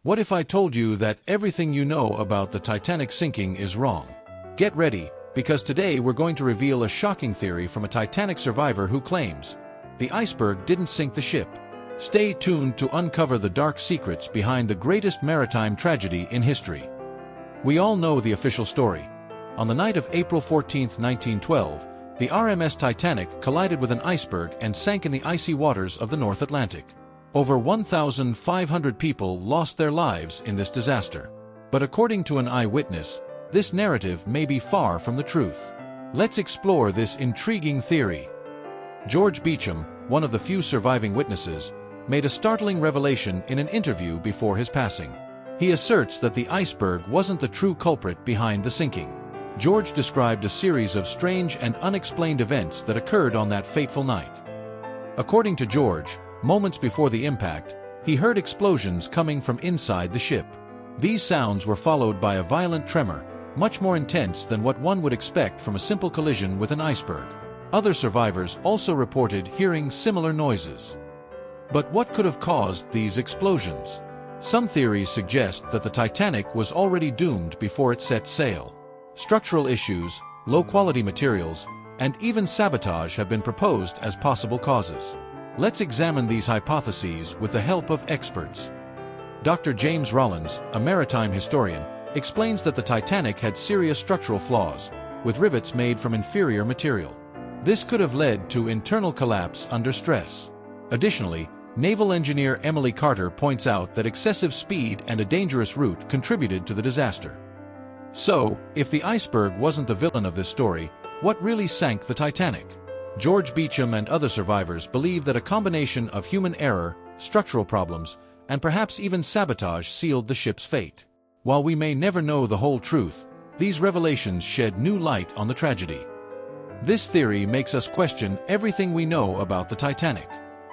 What if I told you that everything you know about the Titanic sinking is wrong? Get ready, because today we're going to reveal a shocking theory from a Titanic survivor who claims the iceberg didn't sink the ship. Stay tuned to uncover the dark secrets behind the greatest maritime tragedy in history. We all know the official story. On the night of April 14, 1912, the RMS Titanic collided with an iceberg and sank in the icy waters of the North Atlantic. Over 1,500 people lost their lives in this disaster. But according to an eyewitness, this narrative may be far from the truth. Let's explore this intriguing theory. George Beecham, one of the few surviving witnesses, made a startling revelation in an interview before his passing. He asserts that the iceberg wasn't the true culprit behind the sinking. George described a series of strange and unexplained events that occurred on that fateful night. According to George, moments before the impact, he heard explosions coming from inside the ship. These sounds were followed by a violent tremor, much more intense than what one would expect from a simple collision with an iceberg. Other survivors also reported hearing similar noises. But what could have caused these explosions? Some theories suggest that the Titanic was already doomed before it set sail. Structural issues, low-quality materials, and even sabotage have been proposed as possible causes. Let's examine these hypotheses with the help of experts. Dr. James Rollins, a maritime historian, explains that the Titanic had serious structural flaws, with rivets made from inferior material. This could have led to internal collapse under stress. Additionally, naval engineer Emily Carter points out that excessive speed and a dangerous route contributed to the disaster. So, if the iceberg wasn't the villain of this story, what really sank the Titanic? George Beecham and other survivors believe that a combination of human error, structural problems, and perhaps even sabotage sealed the ship's fate. While we may never know the whole truth, these revelations shed new light on the tragedy. This theory makes us question everything we know about the Titanic.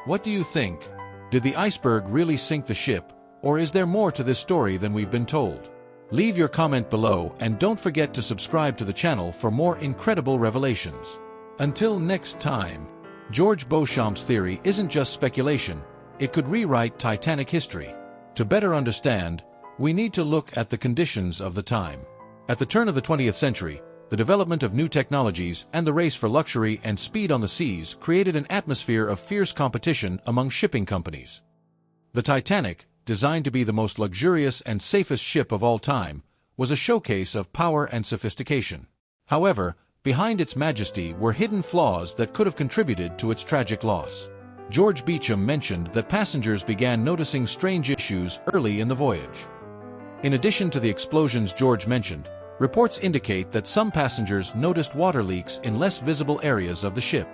What do you think? Did the iceberg really sink the ship, or is there more to this story than we've been told? Leave your comment below and don't forget to subscribe to the channel for more incredible revelations. Until next time, George Beauchamp's theory isn't just speculation, it could rewrite Titanic history. To better understand, we need to look at the conditions of the time. At the turn of the 20th century, the development of new technologies and the race for luxury and speed on the seas created an atmosphere of fierce competition among shipping companies. The Titanic, designed to be the most luxurious and safest ship of all time, was a showcase of power and sophistication. However, behind its majesty were hidden flaws that could have contributed to its tragic loss. George Beecham mentioned that passengers began noticing strange issues early in the voyage. In addition to the explosions George mentioned, reports indicate that some passengers noticed water leaks in less visible areas of the ship.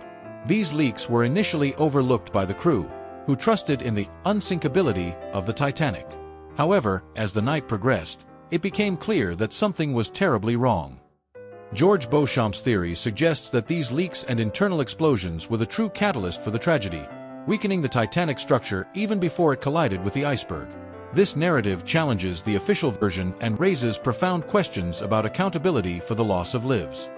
These leaks were initially overlooked by the crew, who trusted in the unsinkability of the Titanic. However, as the night progressed, it became clear that something was terribly wrong. George Beauchamp's theory suggests that these leaks and internal explosions were the true catalyst for the tragedy, weakening the Titanic structure even before it collided with the iceberg. This narrative challenges the official version and raises profound questions about accountability for the loss of lives.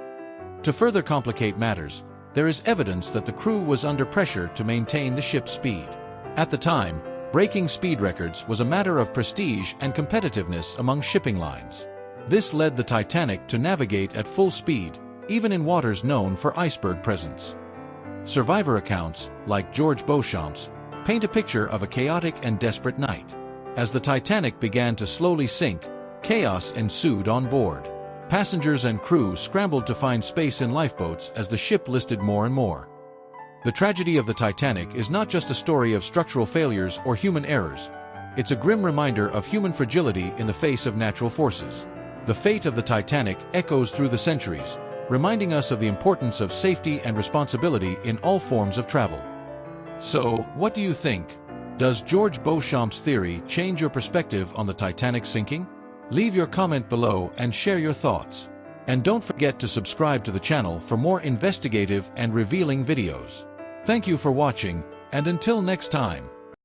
To further complicate matters, there is evidence that the crew was under pressure to maintain the ship's speed. At the time, breaking speed records was a matter of prestige and competitiveness among shipping lines. This led the Titanic to navigate at full speed, even in waters known for iceberg presence. Survivor accounts, like George Beauchamp's, paint a picture of a chaotic and desperate night. As the Titanic began to slowly sink, chaos ensued on board. Passengers and crew scrambled to find space in lifeboats as the ship listed more and more. The tragedy of the Titanic is not just a story of structural failures or human errors. It's a grim reminder of human fragility in the face of natural forces. The fate of the Titanic echoes through the centuries, reminding us of the importance of safety and responsibility in all forms of travel. So, what do you think? Does George Beauchamp's theory change your perspective on the Titanic sinking? Leave your comment below and share your thoughts. And don't forget to subscribe to the channel for more investigative and revealing videos. Thank you for watching, and until next time.